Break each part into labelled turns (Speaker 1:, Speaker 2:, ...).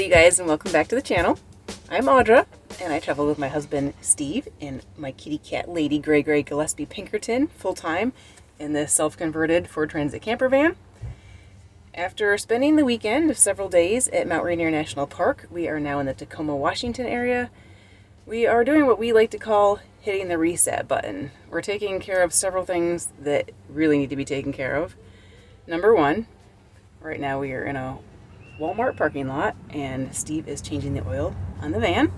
Speaker 1: you guys, and welcome back to the channel. I'm Audra, and I travel with my husband Steve and my kitty cat lady Gray Gillespie Pinkerton full-time in this self-converted Ford Transit camper van. After spending the weekend of several days at Mount Rainier National Park, we are now in the Tacoma, Washington area. We are doing what we like to call hitting the reset button. We're taking care of several things that really need to be taken care of. Number one, right now we are in a Walmart parking lot, and Steve is changing the oil on the van.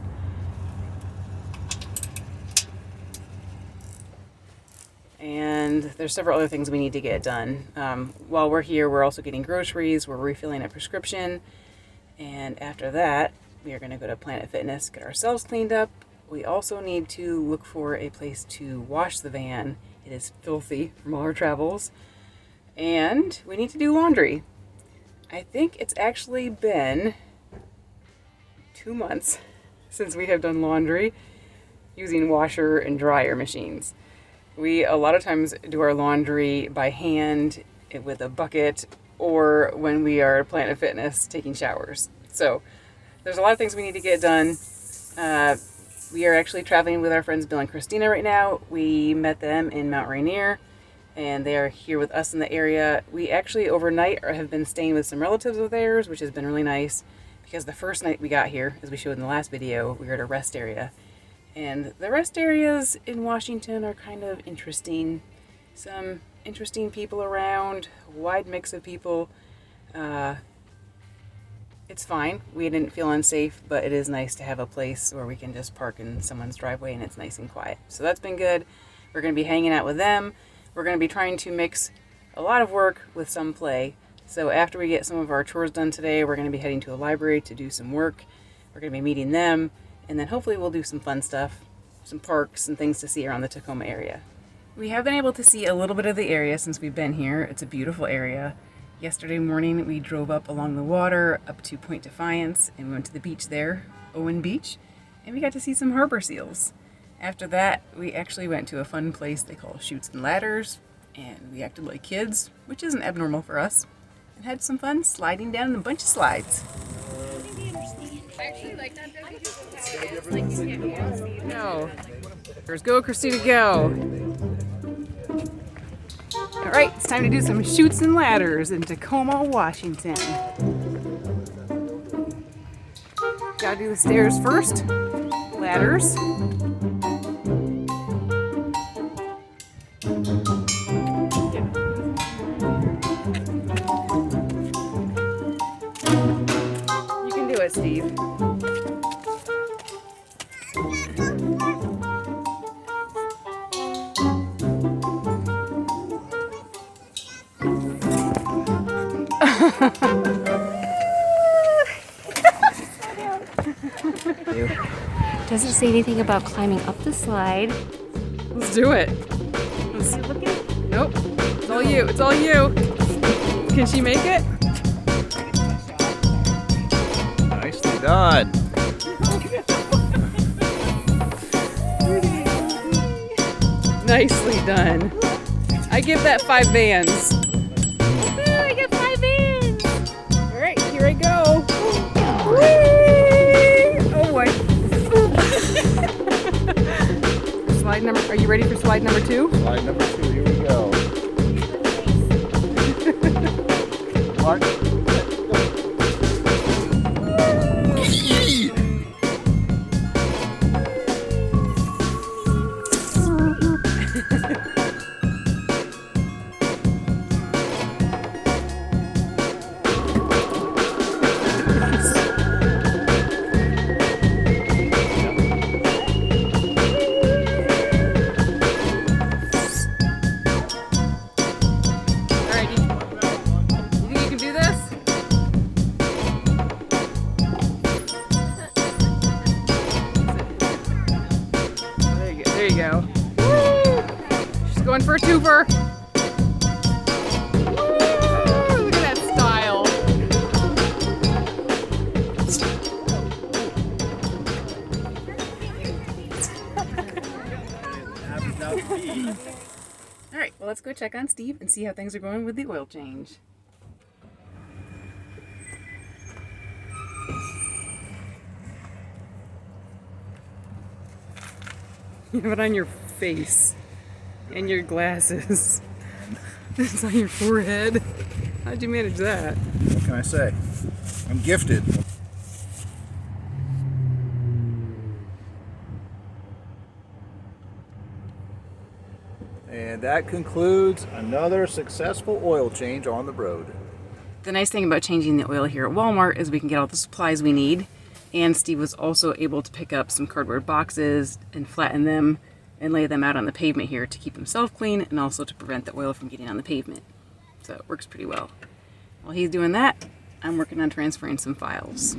Speaker 1: And there's several other things we need to get done. While we're here, we're also getting groceries, we're refilling a prescription, and after that, we are going to go to Planet Fitness, get ourselves cleaned up. We also need to look for a place to wash the van. It is filthy from all our travels. And we need to do laundry. I think it's actually been 2 months since we have done laundry using washer and dryer machines. We a lot of times do our laundry by hand with a bucket, or when we are at Planet Fitness taking showers. So there's a lot of things we need to get done. We are actually traveling with our friends Bill and Christina right now. We met them in Mount Rainier, and they are here with us in the area. We actually overnight have been staying with some relatives of theirs, which has been really nice, because the first night we got here, as we showed in the last video, we were at a rest area. And the rest areas in Washington are kind of interesting. Some interesting people around, a wide mix of people. It's fine. We didn't feel unsafe, but it is nice to have a place where we can just park in someone's driveway and it's nice and quiet. So that's been good. We're going to be hanging out with them. We're going to be trying to mix a lot of work with some play. So after we get some of our chores done today, we're going to be heading to a library to do some work. We're going to be meeting them, and then hopefully we'll do some fun stuff, some parks and things to see around the Tacoma area. We have been able to see a little bit of the area since we've been here. It's a beautiful area. Yesterday morning we drove up along the water up to Point Defiance, and we went to the beach there, Owen Beach, and we got to see some harbor seals. After that, we actually went to a fun place they call Chutes and Ladders, and we acted like kids, which isn't abnormal for us, and had some fun sliding down a bunch of slides. Go. There's go, Christina, go. All right, it's time to do some chutes and ladders in Tacoma, Washington. Gotta do the stairs first. Ladders. You can do it, Steve.
Speaker 2: Doesn't say anything about climbing up the slide.
Speaker 1: Let's do it. Nope. It's all you. It's all you. Can she make it?
Speaker 3: Nicely done.
Speaker 1: Nicely done. I give that 5 vans.
Speaker 2: I got 5 vans.
Speaker 1: All right, here I go. Whee! Oh boy. Slide number. Are you ready for slide number 2?
Speaker 3: Slide number 2. Here we go. Marty.
Speaker 4: There you go. Woo! She's going for a twofer. Woo! Look at that style. All right, well, let's go check on Steve and see how things are going with the oil change.
Speaker 1: You have it on your face and your glasses. It's on your forehead. How'd you manage that?
Speaker 3: What can I say? I'm gifted. And that concludes another successful oil change on the road.
Speaker 1: The nice thing about changing the oil here at Walmart is we can get all the supplies we need. And Steve was also able to pick up some cardboard boxes and flatten them and lay them out on the pavement here to keep himself clean and also to prevent the oil from getting on the pavement. So it works pretty well. While he's doing that, I'm working on transferring some files.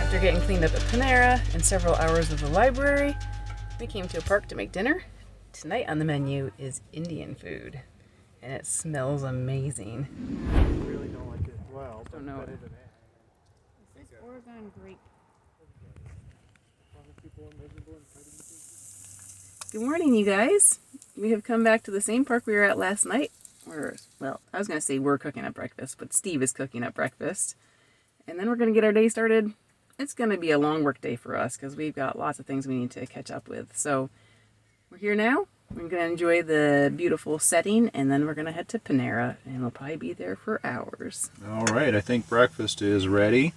Speaker 1: After getting cleaned up at Panera and several hours of the library, we came to a park to make dinner. Tonight on the menu is Indian food, and it smells amazing.
Speaker 3: I really don't like it well,
Speaker 1: Don't know.
Speaker 2: Is this Oregon grape?
Speaker 1: Good morning, you guys. We have come back to the same park we were at last night. Well, I was going to say we're cooking up breakfast, but Steve is cooking up breakfast. And then we're going to get our day started. It's going to be a long work day for us because we've got lots of things we need to catch up with. So we're here now. We're going to enjoy the beautiful setting, and then we're going to head to Panera, and we'll probably be there for hours.
Speaker 3: All right, I think breakfast is ready.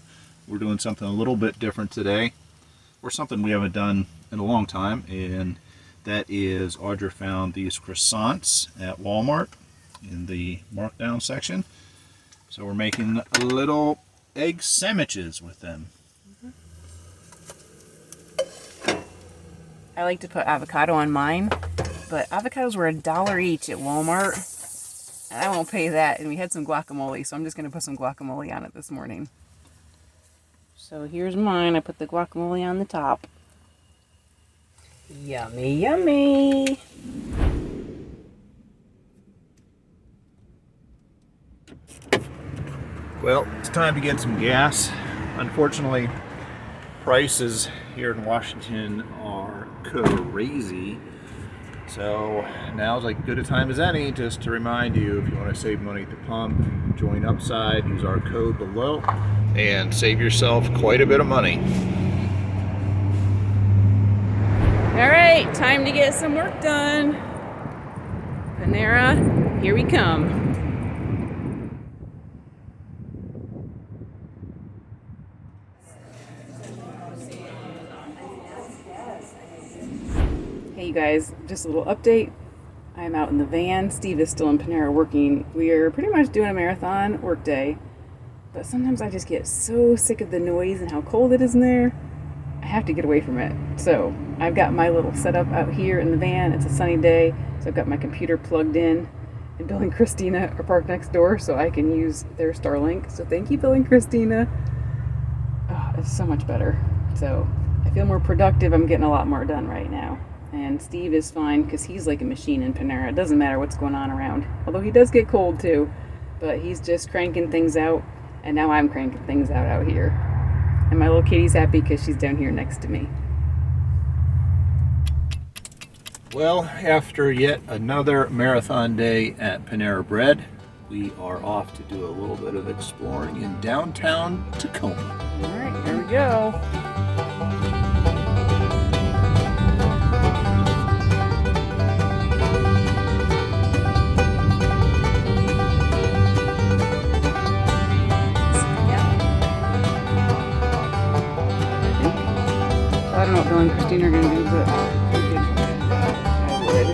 Speaker 3: We're doing something a little bit different today, or something we haven't done in a long time, and that is Audra found these croissants at Walmart in the markdown section. So we're making little egg sandwiches with them.
Speaker 1: I like to put avocado on mine, but avocados were $1 each at Walmart, and I won't pay that. And we had some guacamole, so I'm just going to put some guacamole on it this morning. So here's mine. I put the guacamole on the top. Yummy, yummy.
Speaker 3: Well, it's time to get some gas. Unfortunately, prices here in Washington are crazy. So now's like good a time as any just to remind you, if you want to save money at the pump, join Upside, use our code below, and save yourself quite a bit of money.
Speaker 1: All right, time to get some work done. Panera, here we come. Hey you guys, just a little update. I'm out in the van. Steve is still in Panera working. We are pretty much doing a marathon work day, but sometimes I just get so sick of the noise and how cold it is in there. I have to get away from it. So I've got my little setup out here in the van. It's a sunny day, so I've got my computer plugged in, and Bill and Christina are parked next door so I can use their Starlink. So thank you, Bill and Christina. Oh, it's so much better. So I feel more productive. I'm getting a lot more done right now. And Steve is fine because he's like a machine in Panera. It doesn't matter what's going on around. Although he does get cold too. But he's just cranking things out. And now I'm cranking things out here. And my little kitty's happy because she's down here next to me.
Speaker 3: Well, after yet another marathon day at Panera Bread, we are off to do a little bit of exploring in downtown Tacoma.
Speaker 1: All right, here we go. I don't know what Bill and Christina are going to do, but I would.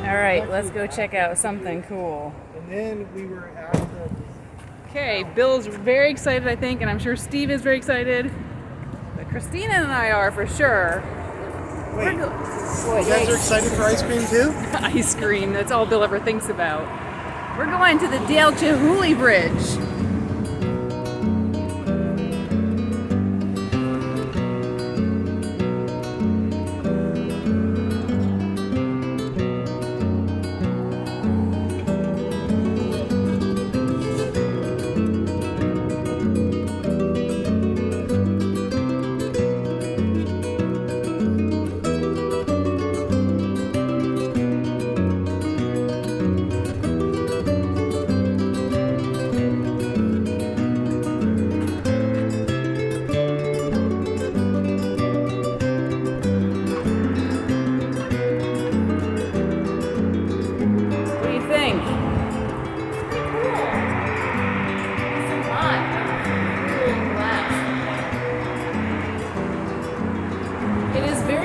Speaker 1: All right, let's go check out something cool.
Speaker 3: And then we were at the...
Speaker 1: Okay, Bill's very excited, I think, and I'm sure Steve is very excited. But Christina and I are for sure.
Speaker 5: Wait, you guys are excited for ice cream too?
Speaker 1: Ice cream, that's all Bill ever thinks about. We're going to the Dale Chihuly Bridge.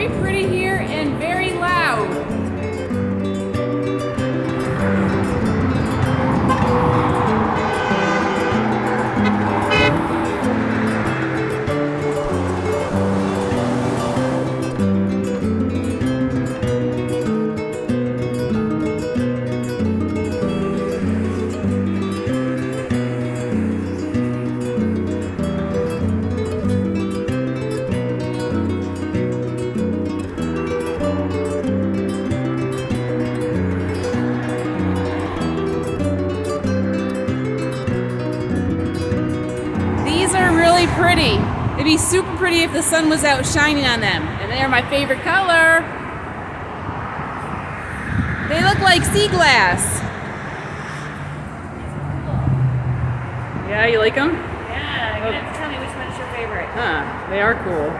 Speaker 4: very pretty here and very loud. Pretty. It'd be super pretty if the sun was out shining on them. And they're my favorite color. They look like sea glass. Yeah, you like them?
Speaker 2: Yeah, you're gonna have to tell me which one is your favorite.
Speaker 4: Huh, they are cool.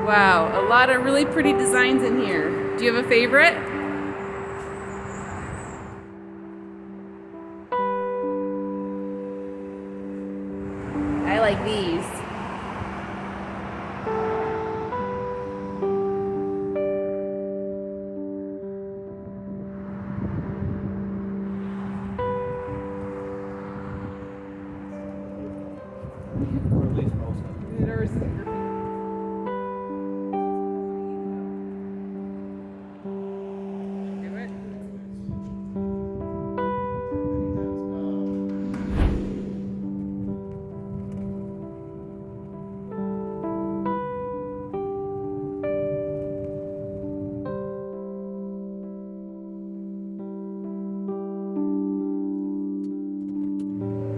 Speaker 4: Wow, a lot of really pretty designs in here. Do you have a favorite? I like these.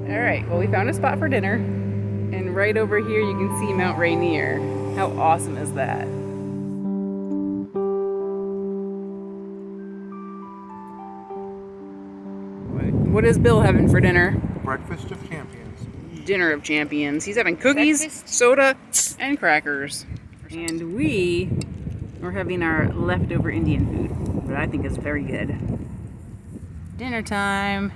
Speaker 4: Alright, well we found a spot for dinner, and right over here you can see Mount Rainier. How awesome is that? What is Bill having for dinner?
Speaker 5: Breakfast of champions.
Speaker 4: Dinner of champions. He's having cookies, soda, and crackers. And we are having our leftover Indian food, that I think is very good. Dinner time.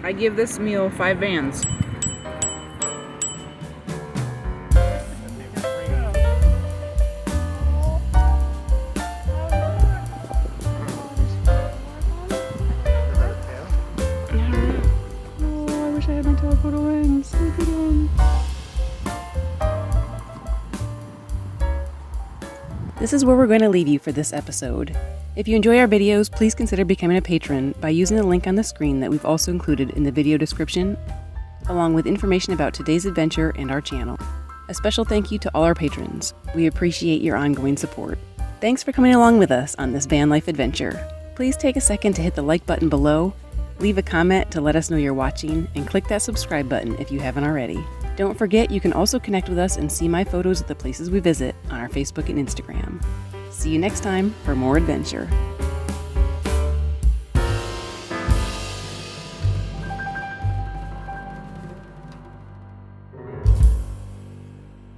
Speaker 4: I give this meal 5 vans. Oh, I wish I had my telephoto lens. Look at him.
Speaker 1: This is where we're going to leave you for this episode. If you enjoy our videos, please consider becoming a patron by using the link on the screen that we've also included in the video description, along with information about today's adventure and our channel. A special thank you to all our patrons. We appreciate your ongoing support. Thanks for coming along with us on this van life adventure. Please take a second to hit the like button below, leave a comment to let us know you're watching, and click that subscribe button if you haven't already. Don't forget you can also connect with us and see my photos of the places we visit on our Facebook and Instagram. See you next time for more adventure.